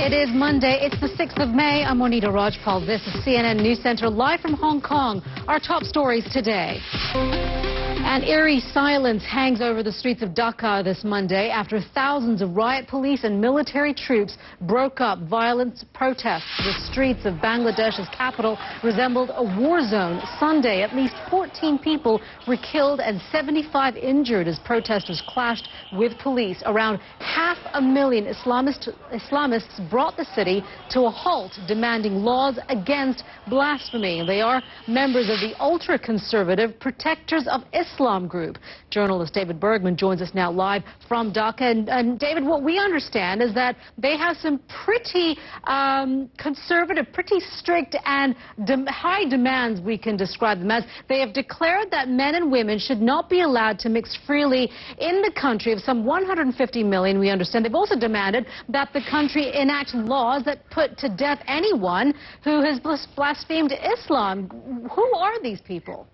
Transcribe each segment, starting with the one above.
It is Monday. It's the 6th of May. I'm Monita Rajpal. This is CNN News Center live from Hong Kong. Our top stories today. An eerie silence hangs over the streets of Dhaka this Monday after thousands of riot police and military troops broke up violent protests. The streets of Bangladesh's capital resembled a war zone. Sunday, at least 14 people were killed and 75 injured as protesters clashed with police. Around 500,000 Islamists brought the city to a halt, demanding laws against blasphemy. They are members of the ultra-conservative Protectors of Islam group. Journalist David Bergman joins us now live from Dhaka. And David, what we understand is that they have some pretty conservative, pretty strict and high demands, we can describe them as. They have declared that men and women should not be allowed to mix freely in the country of some 150 million, we understand. They've also demanded that the country enact laws that put to death anyone who has blasphemed Islam. Who are these people?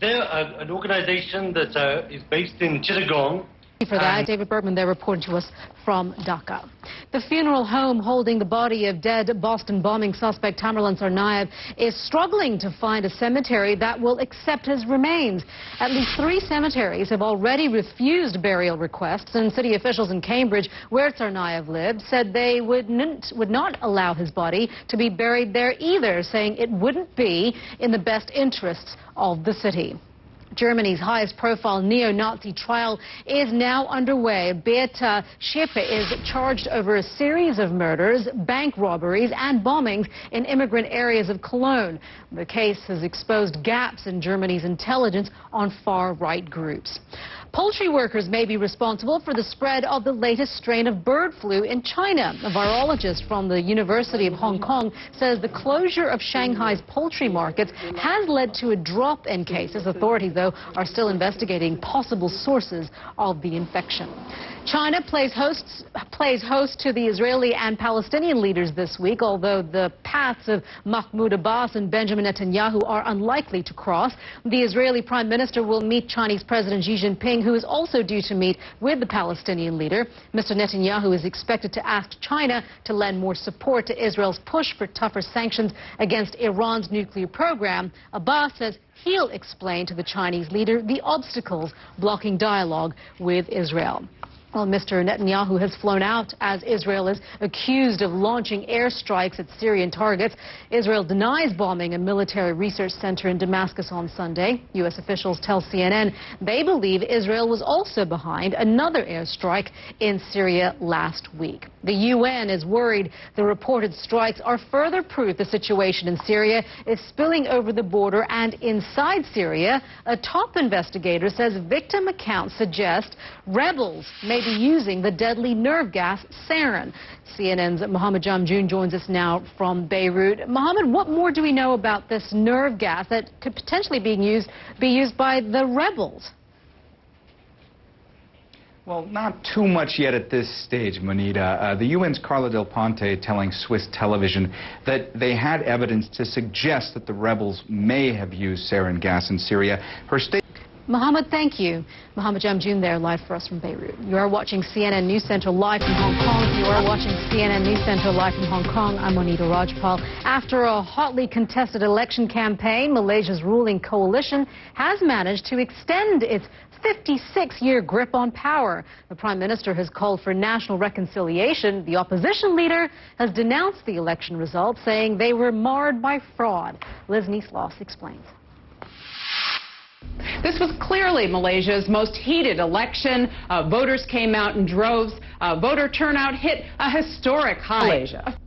They're an organization that is based in Chittagong. For that, David Bergman there reporting to us from Dhaka. The funeral home holding the body of dead Boston bombing suspect Tamerlan Tsarnaev is struggling to find a cemetery that will accept his remains. At least 3 cemeteries have already refused burial requests, and city officials in Cambridge, where Tsarnaev lived, said they would not allow his body to be buried there either, saying it wouldn't be in the best interests of the city. Germany's highest-profile neo-Nazi trial is now underway. Beate Schäpe is charged over a series of murders, bank robberies and bombings in immigrant areas of Cologne. The case has exposed gaps in Germany's intelligence on far-right groups. Poultry workers may be responsible for the spread of the latest strain of bird flu in China. A virologist from the University of Hong Kong says the closure of Shanghai's poultry markets has led to a drop in cases. Authorities, though, are still investigating possible sources of the infection. China plays host to the Israeli and Palestinian leaders this week, although the paths of Mahmoud Abbas and Benjamin Netanyahu are unlikely to cross. The Israeli Prime Minister will meet Chinese President Xi Jinping, who is also due to meet with the Palestinian leader. Mr. Netanyahu is expected to ask China to lend more support to Israel's push for tougher sanctions against Iran's nuclear program. Abbas says he'll explain to the Chinese leader the obstacles blocking dialogue with Israel. Well, Mr. Netanyahu has flown out as Israel is accused of launching airstrikes at Syrian targets. Israel denies bombing a military research center in Damascus on Sunday. U.S. officials tell CNN they believe Israel was also behind another airstrike in Syria last week. The UN is worried the reported strikes are further proof the situation in Syria is spilling over the border and inside Syria. A top investigator says victim accounts suggest rebels may be using the deadly nerve gas sarin. CNN's Mohammed Jamjoon joins us now from Beirut. Mohammed, what more do we know about this nerve gas that could potentially be used by the rebels? Well, not too much yet at this stage, Monita. The UN's Carla Del Ponte telling Swiss television that they had evidence to suggest that the rebels may have used sarin gas in Syria. Her state... Mohammed, thank you. Mohammed Jamjoon there, live for us from Beirut. You are watching CNN News Center live from Hong Kong. You are watching CNN News Center live from Hong Kong. I'm Monita Rajpal. After a hotly contested election campaign, Malaysia's ruling coalition has managed to extend its 56-year grip on power. The Prime Minister has called for national reconciliation. The opposition leader has denounced the election results, saying they were marred by fraud. Liz Niesloss explains. This was clearly Malaysia's most heated election. Voters came out in droves. Voter turnout hit a historic high. Malaysia.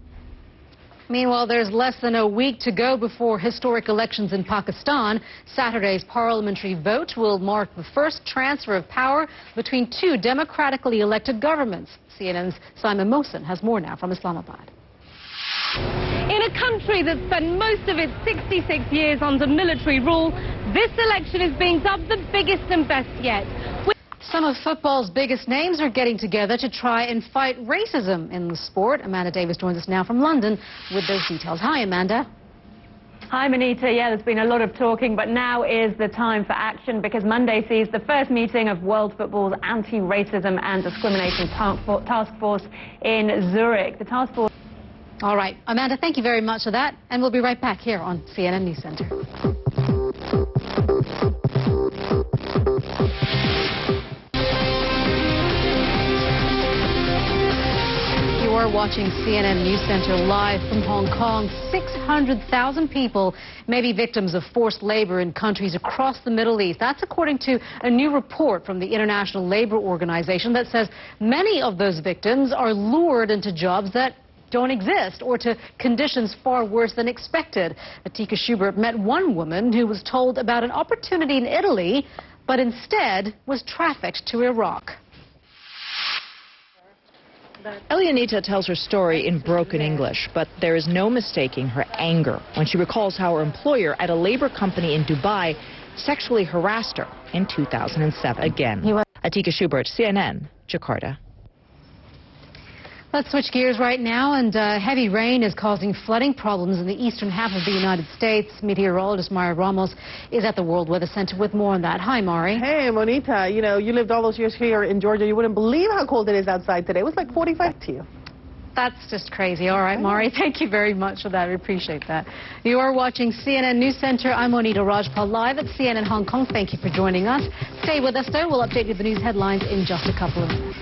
Meanwhile, there's less than a week to go before historic elections in Pakistan. Saturday's parliamentary vote will mark the first transfer of power between 2 democratically elected governments. CNN's Simon Mohsen has more now from Islamabad. In a country that spent most of its 66 years under military rule, this election is being dubbed the biggest and best yet. Some of football's biggest names are getting together to try and fight racism in the sport. Amanda Davis joins us now from London with those details. Hi, Amanda. Hi, Monita. Yeah, there's been a lot of talking, but now is the time for action because Monday sees the first meeting of World Football's Anti-Racism and Discrimination Task Force in Zurich. The task force... All right, Amanda, thank you very much for that, and we'll be right back here on CNN News Center. You are watching CNN News Center live from Hong Kong. 600,000 people may be victims of forced labor in countries across the Middle East. That's according to a new report from the International Labor Organization that says many of those victims are lured into jobs that don't exist or to conditions far worse than expected. Atika Schubert met one woman who was told about an opportunity in Italy, but instead was trafficked to Iraq. Elianita tells her story in broken English, but there is no mistaking her anger when she recalls how her employer at a labor company in Dubai sexually harassed her in 2007 again. Atika Schubert, CNN, Jakarta. Let's switch gears right now, and heavy rain is causing flooding problems in the eastern half of the United States. Meteorologist Mari Ramos is at the World Weather Center with more on that. Hi, Mari. Hey, Monita. You know, you lived all those years here in Georgia. You wouldn't believe how cold it is outside today. It was like 45 to you. That's just crazy. All right, Mari, thank you very much for that. We appreciate that. You are watching CNN News Center. I'm Monita Rajpal live at CNN Hong Kong. Thank you for joining us. Stay with us, though. We'll update you with the news headlines in just a couple of minutes.